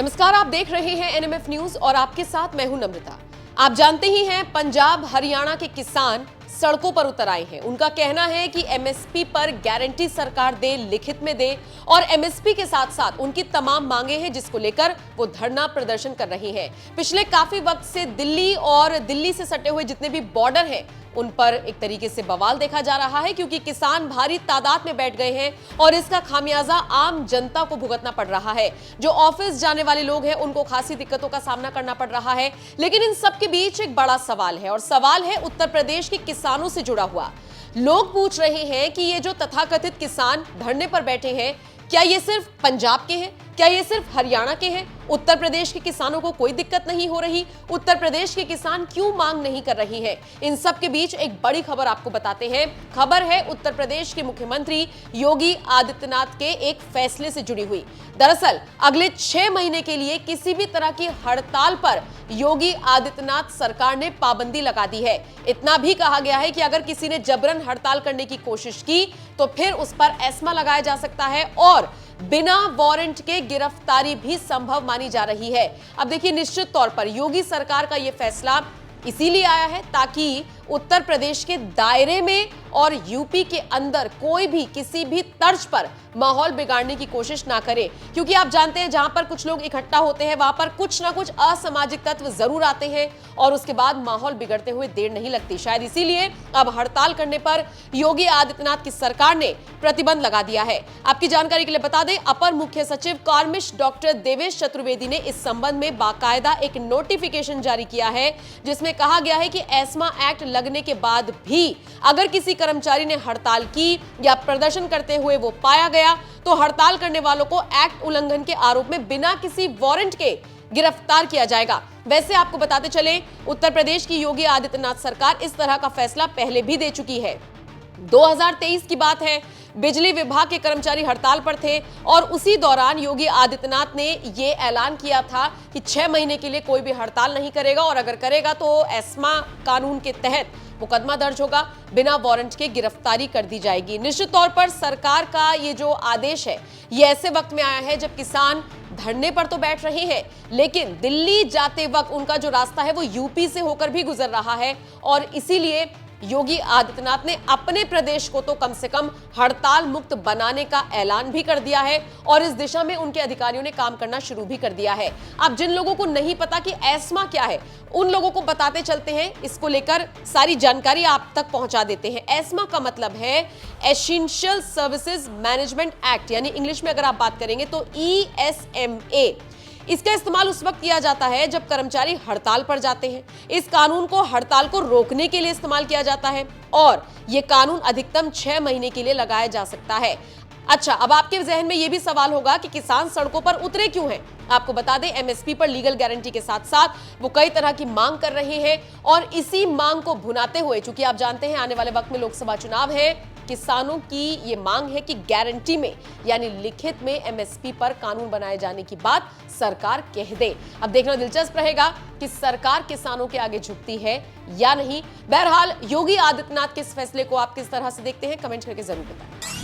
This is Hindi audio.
नमस्कार, आप देख रहे हैं एनएमएफ न्यूज और आपके साथ मैं हूं नम्रता। आप जानते ही हैं, पंजाब हरियाणा के किसान सड़कों पर उतर आए हैं। उनका कहना है कि एमएसपी पर गारंटी सरकार दे, लिखित में दे, और एमएसपी के साथ साथ उनकी तमाम मांगे हैं जिसको लेकर वो धरना प्रदर्शन कर रही हैं। पिछले काफी वक्त से दिल्ली और दिल्ली से सटे हुए जितने भी बॉर्डर हैं उन पर एक तरीके से बवाल देखा जा रहा है, क्योंकि किसान भारी तादाद में बैठ गए हैं और इसका खामियाजा आम जनता को भुगतना पड़ रहा है। जो ऑफिस जाने वाले लोग हैं उनको खासी दिक्कतों का सामना करना पड़ रहा है। लेकिन इन सब के बीच एक बड़ा सवाल है, और सवाल है उत्तर प्रदेश के किसानों से जुड़ा हुआ। लोग पूछ रहे हैं कि ये जो तथाकथित किसान धरने पर बैठे हैं, क्या ये सिर्फ पंजाब के हैं? क्या ये सिर्फ हरियाणा के हैं? उत्तर प्रदेश के किसानों को कोई दिक्कत नहीं हो रही? उत्तर प्रदेश के किसान क्यों मांग नहीं कर रही हैं? इन सब के बीच एक बड़ी खबर आपको बताते हैं। खबर है उत्तर प्रदेश के मुख्यमंत्री योगी आदित्यनाथ के एक फैसले से जुड़ी हुई। दरअसल अगले 6 महीने के लिए किसी भी तरह की हड़ताल पर योगी आदित्यनाथ सरकार ने पाबंदी लगा दी है। इतना भी कहा गया है कि अगर किसी ने जबरन हड़ताल करने की कोशिश की तो फिर उस पर एस्मा लगाया जा सकता है और बिना वारंट के गिरफ्तारी भी संभव मानी जा रही है। अब देखिए, निश्चित तौर पर योगी सरकार का यह फैसला इसीलिए आया है ताकि उत्तर प्रदेश के दायरे में और यूपी के अंदर कोई भी किसी भी तर्ज पर माहौल बिगाड़ने की कोशिश ना करे, क्योंकि आप जानते हैं जहां पर कुछ लोग इकट्ठा होते हैं वहां पर कुछ ना कुछ असामाजिक तत्व जरूर आते हैं और उसके बाद माहौल बिगड़ते हुए देर नहीं लगती। शायद इसीलिए अब हड़ताल करने पर योगी आदित्यनाथ की सरकार ने प्रतिबंध लगा दिया है। आपकी जानकारी के लिए बता दें, अपर मुख्य सचिव कार्मिश डॉक्टर देवेश चतुर्वेदी ने इस संबंध में बाकायदा एक नोटिफिकेशन जारी किया है, जिसमें कहा गया है कि एस्मा एक्ट लगने के बाद भी अगर किसी कर्मचारी ने हड़ताल की या प्रदर्शन करते हुए वो पाया गया तो हड़ताल करने वालों को एक्ट उल्लंघन के आरोप में बिना किसी वारंट के गिरफ्तार किया जाएगा। वैसे आपको बताते चले, उत्तर प्रदेश की योगी आदित्यनाथ सरकार इस तरह का फैसला पहले भी दे चुकी है। 2023 की बात है, बिजली विभाग के कर्मचारी हड़ताल पर थे और उसी दौरान योगी आदित्यनाथ ने यह ऐलान किया था कि 6 महीने के लिए कोई भी हड़ताल नहीं करेगा और अगर करेगा तो एस्मा कानून के तहत मुकदमा दर्ज होगा, बिना वारंट के गिरफ्तारी कर दी जाएगी। निश्चित तौर पर सरकार का ये जो आदेश है ये ऐसे वक्त में आया है जब किसान धरने पर तो बैठ रहे हैं, लेकिन दिल्ली जाते वक्त उनका जो रास्ता है वो यूपी से होकर भी गुजर रहा है और इसीलिए योगी आदित्यनाथ ने अपने प्रदेश को तो कम से कम हड़ताल मुक्त बनाने का ऐलान भी कर दिया है और इस दिशा में उनके अधिकारियों ने काम करना शुरू भी कर दिया है। अब जिन लोगों को नहीं पता कि एस्मा क्या है, उन लोगों को बताते चलते हैं, इसको लेकर सारी जानकारी आप तक पहुंचा देते हैं। एस्मा का मतलब है एसेंशियल सर्विसेज मैनेजमेंट एक्ट, यानी इंग्लिश में अगर आप बात करेंगे तो ESMA। इसका इस्तेमाल उस वक्त किया जाता है जब कर्मचारी हड़ताल पर जाते हैं। इस कानून को हड़ताल को रोकने के लिए इस्तेमाल किया जाता है और यह कानून अधिकतम 6 महीने के लिए लगाया जा सकता है। अच्छा, अब आपके जहन में यह भी सवाल होगा कि किसान सड़कों पर उतरे क्यों हैं? आपको बता दें, एमएसपी पर लीगल गारंटी के साथ साथ वो कई तरह की मांग कर रहे हैं और इसी मांग को भुनाते हुए, चूंकि आप जानते हैं आने वाले वक्त में लोकसभा चुनाव है, किसानों की ये मांग है कि गारंटी में यानी लिखित में एमएसपी पर कानून बनाए जाने की बात सरकार कह दे। अब देखना दिलचस्प रहेगा कि सरकार किसानों के आगे झुकती है या नहीं। बहरहाल योगी आदित्यनाथ के इस फैसले को आप किस तरह से देखते हैं, कमेंट करके जरूर बताएं।